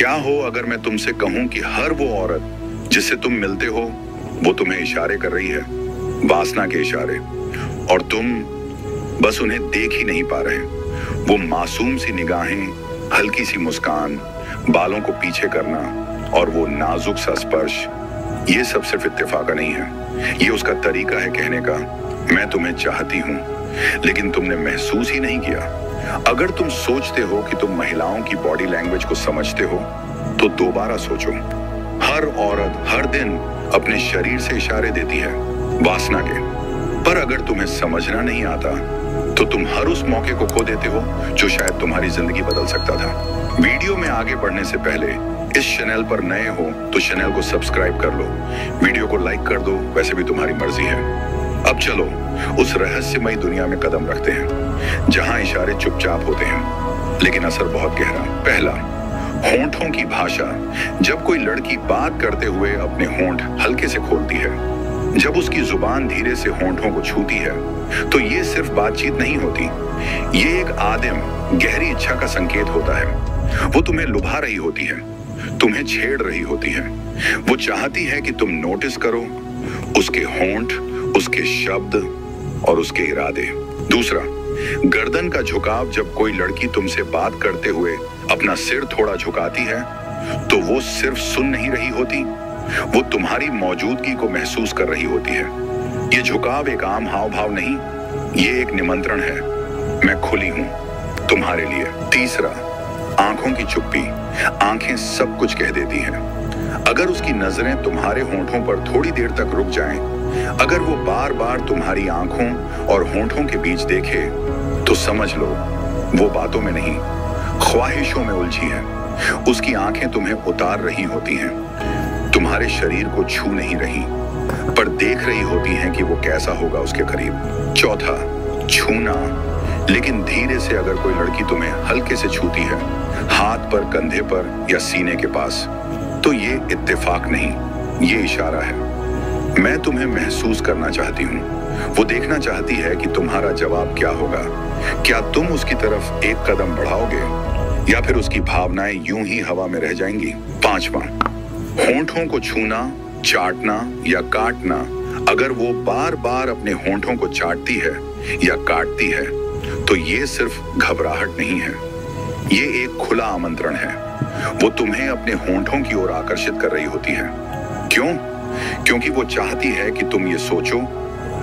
क्या हो अगर मैं तुमसे कहूं कि हर वो औरत जिससे तुम मिलते हो वो तुम्हें इशारे कर रही है, वासना के इशारे, और तुम बस उन्हें देख ही नहीं पा रहे। वो मासूम सी निगाहें, हल्की सी मुस्कान, बालों को पीछे करना और वो नाजुक सा स्पर्श, ये सब सिर्फ इत्तेफाक नहीं है, ये उसका तरीका है कहने का, मैं तुम्हें चाहती हूं। लेकिन तुमने महसूस ही नहीं किया। अगर तुम सोचते हो कि तुम महिलाओं की बॉडी लैंग्वेज को समझते हो तो दोबारा सोचो। हर औरत हर दिन अपने शरीर से इशारे देती है, वासना के। पर अगर तुम्हें समझना नहीं आता तो तुम हर उस मौके को खो देते हो जो शायद तुम्हारी जिंदगी बदल सकता था। वीडियो में आगे बढ़ने से पहले इस चैनल पर नए हो तो चैनल को सब्सक्राइब कर लो, वीडियो को लाइक कर दो, वैसे भी तुम्हारी मर्जी है। अब चलो उस रहस्यमयी दुनिया में कदम रखते हैं जहां इशारे चुपचाप होते हैं लेकिन असर बहुत गहरा। पहला, होंठों की भाषा। जब कोई लड़की बात करते हुए अपने होंठ हल्के से खोलती है, जब उसकी जुबान धीरे से होंठों को छूती है, तो ये सिर्फ बातचीत नहीं होती, ये एक आदिम गहरी इच्छा का संकेत होता है। वो तुम्हें लुभा रही होती है, तुम्हें छेड़ रही होती है। वो चाहती है कि तुम नोटिस करो उसके होंठ, उसके शब्द और उसके इरादे। दूसरा, गर्दन का झुकाव। जब कोई लड़की तुमसे बात करते हुए अपना सिर थोड़ा झुकाती है तो वो सिर्फ सुन नहीं रही होती, वो तुम्हारी मौजूदगी को महसूस कर रही होती है। ये झुकाव एक आम हाव भाव नहीं, ये एक निमंत्रण है, मैं खुली हूं तुम्हारे लिए। तीसरा, आंखों की चुप्पी। आंखें सब कुछ कह देती हैं। अगर उसकी नजरें तुम्हारे होंठों पर थोड़ी देर तक रुक जाएं, अगर वो बार बार तुम्हारी आंखों और होंठों के बीच देखे, तो समझ लो वो बातों में नहीं, ख्वाहिशों में उलझी है। उसकी आंखें तुम्हें उतार रही होती हैं, तुम्हारे शरीर को छू नहीं रही, पर देख रही होती हैं कि वो कैसा होगा उसके करीब। चौथा, छूना। लेकिन धीरे से अगर कोई लड़की तुम्हें हल्के से छूती है, हाथ पर, कंधे पर या सीने के पास, तो ये इत्तेफाक नहीं, ये इशारा है। मैं तुम्हें महसूस करना चाहती हूँ। वो देखना चाहती है कि तुम्हारा जवाब क्या होगा। क्या तुम उसकी तरफ एक कदम बढ़ाओगे या फिर उसकी भावनाएं यूं ही हवा में रह जाएंगी। पांचवा, होंठों को छूना, चाटना या काटना। अगर वो बार बार अपने होंठों को चाटती है या काटती है तो ये सिर्फ घबराहट नहीं है, ये एक खुला आमंत्रण है। वो तुम्हें अपने होंठों की ओर आकर्षित कर रही होती है। क्यों? क्योंकि वो चाहती है कि तुम ये सोचो,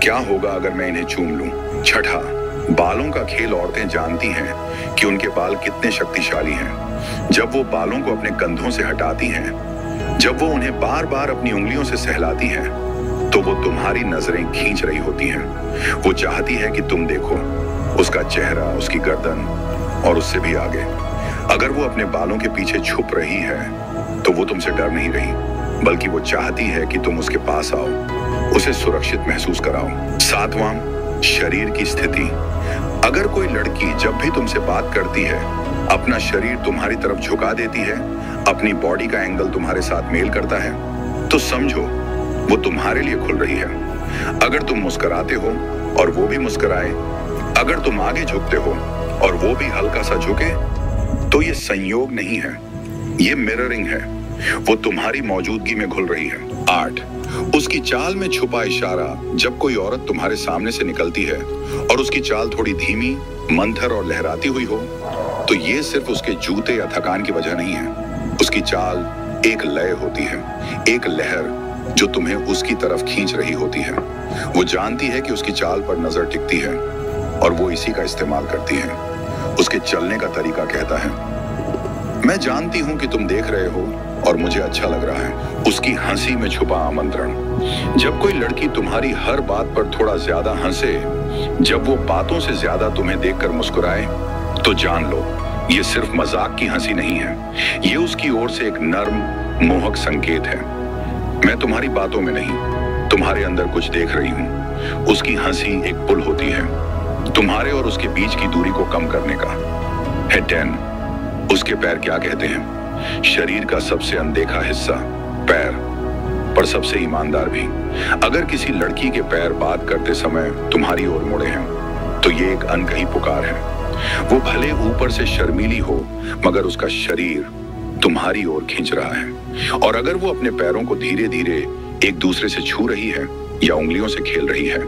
क्या होगा अगर मैं इन्हें चूम लूं। छठा, बालों का खेल। औरतें जानती हैं कि उनके बाल कितने शक्तिशाली हैं। जब वो बालों को अपने कंधों से हटाती हैं, जब वो उन्हें बार बार अपनी उंगलियों से सहलाती हैं, तो वो तुम्हारी नजरें खींच रही होती हैं। वो चाहती है कि तुम देखो उसका चेहरा, उसकी गर्दन और उससे भी आगे। अगर वो अपने बालों के पीछे छुप रही है तो वो तुमसे डर नहीं रही, बल्कि वो चाहती है कि तुम उसके पास आओ, उसे सुरक्षित महसूस कराओ। सातवां, शरीर की स्थिति। अगर कोई लड़की जब भी तुमसे बात करती है अपना शरीर तुम्हारी तरफ झुका देती है, अपनी बॉडी का एंगल तुम्हारे साथ मेल करता है, तो समझो वो तुम्हारे लिए खुल रही है। अगर तुम मुस्कुराते हो और वो भी मुस्कुराए, अगर तुम आगे झुकते हो और वो भी हल्का सा झुके, तो ये संयोग नहीं है, ये मिररिंग है। वो तुम्हारी मौजूदगी में घुल रही है। 8, उसकी चाल में छुपा इशारा। जब कोई औरत तुम्हारे सामने से निकलती है और उसकी चाल थोड़ी धीमी, मंथर और लहराती हुई हो, तो ये सिर्फ उसके जूते या थकान की वजह नहीं है। उसकी चाल एक लय होती है, एक लहर जो तुम्हें उसकी तरफ खींच रही होती है। वो जानती है कि उसकी चाल पर नजर टिकती है और वो इसी का इस्तेमाल करती है। उसके चलने का तरीका कहता है, मैं जानती हूं कि तुम देख रहे हो और मुझे अच्छा लग रहा है। उसकी हंसी में छुपा आमंत्रण। जब कोई लड़की तुम्हारी हर बात पर थोड़ा ज्यादा हंसे, जब वो बातों से ज्यादा तुम्हें देखकर मुस्कुराए, तो जान लो ये सिर्फ मजाक की हंसी नहीं है, ये उसकी ओर से एक नर्म, मोहक संकेत है। मैं तुम्हारी बातों में नहीं, तुम्हारे अंदर कुछ देख रही हूँ। उसकी हंसी एक पुल होती है तुम्हारे और उसके बीच की दूरी को कम करने का। है 10, उसके पैर क्या कहते हैं। शरीर का सबसे अनदेखा हिस्सा, पैर, पर सबसे ईमानदार भी। अगर किसी लड़की के पैर बात करते समय तुम्हारी ओर मुड़े हैं, तो ये एक अनकही पुकार है। वो भले ऊपर से शर्मीली हो, मगर उसका शरीर तुम्हारी ओर खींच रहा है। और अगर वो अपने पैरों को धीरे धीरे एक दूसरे से छू रही है या उंगलियों से खेल रही है,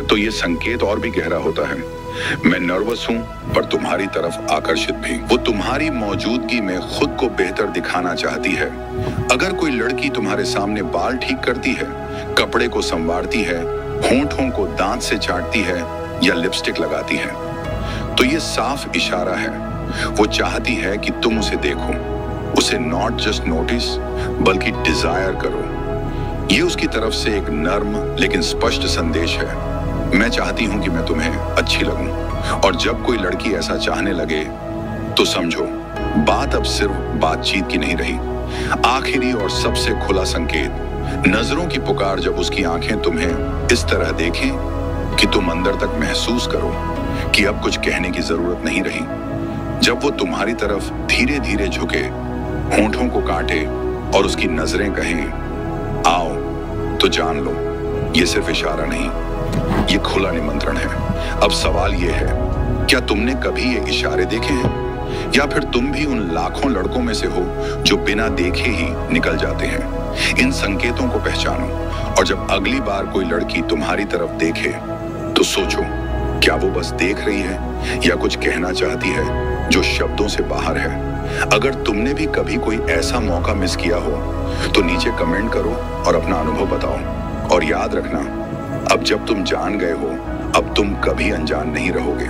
तो ये संकेत और भी गहरा होता है। मैं नर्वस हूं पर तुम्हारी तरफ आकर्षित भी। वो तुम्हारी मौजूदगी में खुद को बेहतर दिखाना चाहती है। अगर कोई लड़की तुम्हारे सामने बाल ठीक करती है, कपड़े को संवारती है, होंठों को दांत से चाटती है या लिपस्टिक लगाती है, तो ये साफ इशारा है। वो चाहती है कि तुम उसे देखो, उसे नॉट जस्ट नोटिस बल्कि डिजायर करो। ये उसकी तरफ से एक नर्म लेकिन स्पष्ट संदेश है। मैं चाहती हूं कि मैं तुम्हें अच्छी लगूं। और जब कोई लड़की ऐसा चाहने लगे तो समझो बात अब सिर्फ बातचीत की नहीं रही। आखिरी और सबसे खुला संकेत, नजरों की पुकार। जब उसकी आंखें तुम्हें इस तरह देखें कि तुम अंदर तक महसूस करो कि अब कुछ कहने की जरूरत नहीं रही। जब वो तुम्हारी तरफ धीरे धीरे झुके, होंठों को काटे और उसकी नजरें कहें आओ, तो जान लो ये सिर्फ इशारा नहीं, ये खुला निमंत्रण है। अब सवाल ये है, क्या तुमने कभी ये इशारे देखे हैं, या फिर तुम भी उन लाखों लड़कों में से हो जो बिना देखे ही निकल जाते हैं? इन संकेतों को पहचानो, और जब अगली बार कोई लड़की तुम्हारी तरफ देखे तो सोचो, क्या वो बस देख रही है या कुछ कहना चाहती है जो शब्दों से बाहर है? अगर तुमने भी कभी कोई ऐसा मौका मिस किया हो तो नीचे कमेंट करो और अपना अनुभव बताओ। और याद रखना, अब जब तुम जान गए हो, अब तुम कभी अनजान नहीं रहोगे।